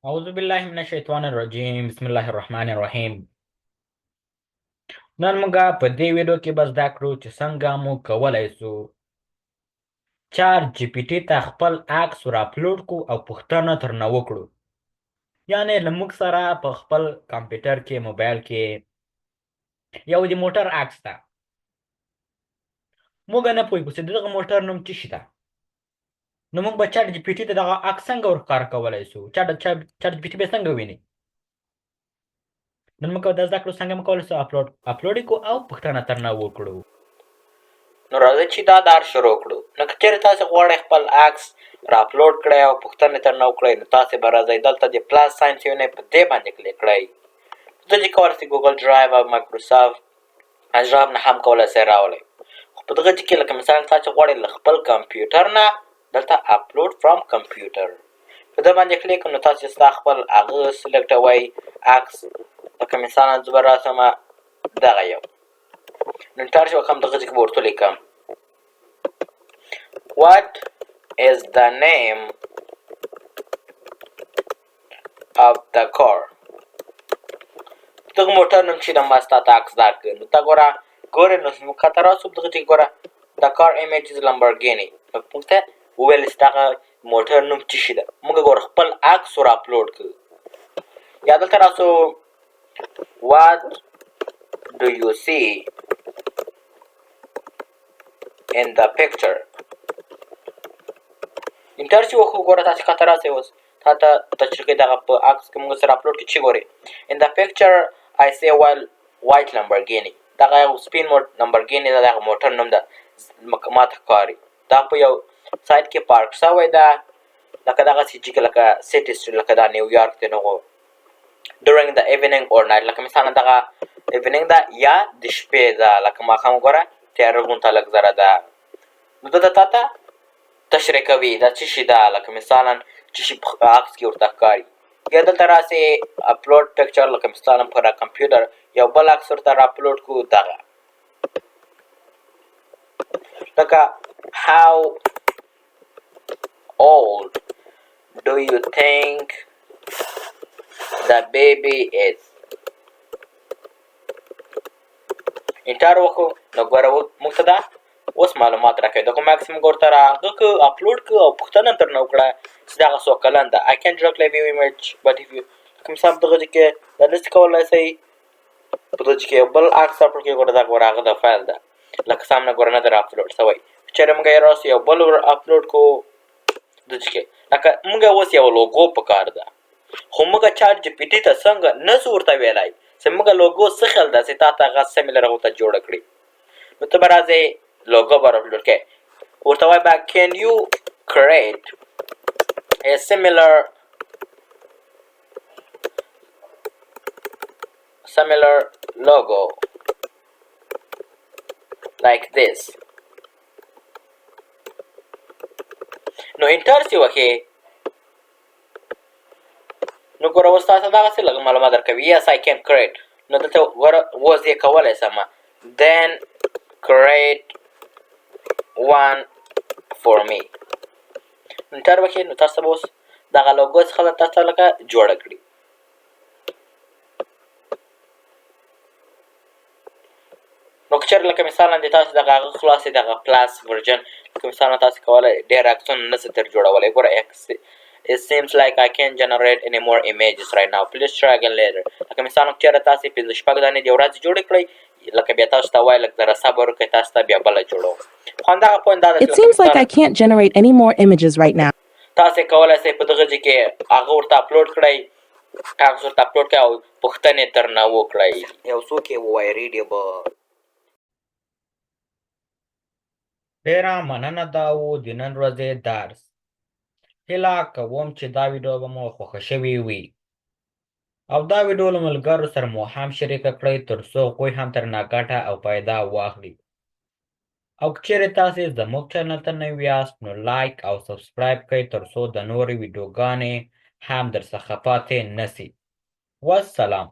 اعوذ بالله من الشیطان الرجیم بسم الله الرحمن الرحیم نن موږ په دې ویډیو کې به زده کړو چې څنګه مو کولی سو چات جی پي ټي ته خپل عکس ور اپلوډ کړو او پوښتنه ترنه وکړو. یعنې له موږ سره په خپل کمپیوټر کې موبایل کې یو د موټر عکس ده. موږ نه پوهېږو چې د دغه موټر نوم څه شي ده، نو موږ به چات جي پي ټي ته دغه عکس څنګه ورښکاره کولی سو؟ چات جي پي ټي به څنګه ویني؟ نن موږ دا زده کړو څنګه موږ کولی سو اپلوډ یې کړو او پوښتنه ترنه وکړو. نو راځئ چې دا دار شروع کړو. نو که چېرې تاسې غواړئ خپل عکس را اپلوډ کړئ او پوښتنې ترنه وکړئ، نو تاسې به راځئ دلته د پلس ساین چې وینئ په دې باندې کلیک کړئ. زه چې کولی سئ ګوګل ډرایو او مایکروسافټ ډرایو نه هم کولی سئ راولئ. خو په دغه کې لکه مثلا تاسې غواړئ له خپل کمپیوټر نه دلته اپلوډ فرام کمپیوټر په دې باندې کلیک نو تاسې ستا خپل هغه سلیکټوئ عکس. لکه مثلا زه به راسمه دغه یو. نو انټر چې وکړم دغه ځای کې به ورته لیکم What is the name of the car؟ دغه موټر نوم چې د ما ستا ته عکس درکړ. نو ته ګوره ګورې نو موږ ښکته راسو دغه ځای ګوره د کار image is Lamborghini. نو موږ ته وویل چې دغه موټر نوم څه شي ده. موږ ګوره خپل عکس ور اپلوډ کړو. یا دلته راسو What do you see in the picture؟ انټر چې وکړو ګوره تاسې ښکته راسئ. اوس تا ته تشریحي دغه په عکس کې موږ سره اپلوډ کړي چې ګورئ In the picture I see white Lamborghini. دغه یو سپین لمبرګیني ده، دغه موټر نوم ده ما ته ښکاري. دا په یو سایټ کې پارک شوی ده لکه دغسې چې لکه سټي سټریټ لکه دا نیویارک دی. نو during the evening or night لکه مثلا دغه ایونینګ ده یا د شپې ده لکه ماښام ګوره تیاره غونته لږ زره ده. نو ده تا ته تشریح کوي دا څه شي ده، لکه مثلا څه شي په عکس کې ورته ښکاري. یا دلته راسې اپلوډ پکچر لکه مثلا پر کمپیوټر یو بل عکس ورته را اپلوډ کړو دغه لکه How old do you think the baby is؟ انټر وکړو نو ګوره موږ ته دا اوس معلومات راکوي. دغه عکس موږ ورته راغه کړو اپلوډ کړو او پوښتنه ترنه وکړه چې دغه څو کلن ده. I can directly view image but if you لکه مثلا په دغه ځای کې دا نشئ کولی سئ په دغه ځای کې یو بل عکس اپلوډ کړئ. ګوره دا ګوره هغه د فایل ده لکه سامنے ګوره نه در اپلوډ شوی. که چېرې موږ یې راسو یو بل ور اپلوډ کړو دغه ځای کې لکه موږ اوس یو لوګو پکار ده خو موږ چات جي پي ټي ته څنګه نه سو ورته ویلی چې موږ لوګو څه خیال ده چې تا ته هغه سیملر ورته جوړه کړي. نو ته به راځې لوګو به اپلوډ کړې ورته وایي به can you create a similar logo like this. نو انټر چې وکړې نو ګوره اوس تاسو دغسې لږ معلومات درکوي yes I can create. نو دلته ګوره اوس یې کولی سمه then create one for me. انټر وکړئ نو تاسو به اوس دغه لوګو څخه به تاسو لکه جوړه کړي. نو که چېرې لکه مثلا د تاسو دغه هغه خلاص دغه پلاس ورژن لکه مثلا تاسو کولی ډېر عکسونه نه شئ تر جوړولی. ګوره It seems like I can't generate any more images right now. Please try again later. لکه مثلا که چېرې تاسې 5-6 دانې د ورځې جوړې کړئ لکه بیا تاسو ته وایي لږ ذره صبر وکړئ تاسو ته بیا بله جوړوم. خو همدغه پوینټ دا ده It seems like I can't generate any more images right now. تاسې کولی سئ په دغه ځای کې هغه ورته اپلوډ کړئ عکس ورته اپلوډ کړئ او پوښتنې ترنه وکړئ. یو څوک یې ووایي ریډیبل. ډېره مننه دا و د نن ورځې درس. هیله کوم چې دا ویډیو به مو خوښه شوې وي او دا ویډیو له ملګرو سره مو هم شریکه کړئ ترڅو هغوی هم ترنه ګټه او فایده واخلي. او که چېرې تاسې زموږ چینل ته نوي یاست نو لایک او سبسکرایب کړئ ترڅو د نورې ویډیوګانې هم درڅخه پاتې نه سي. والسلام.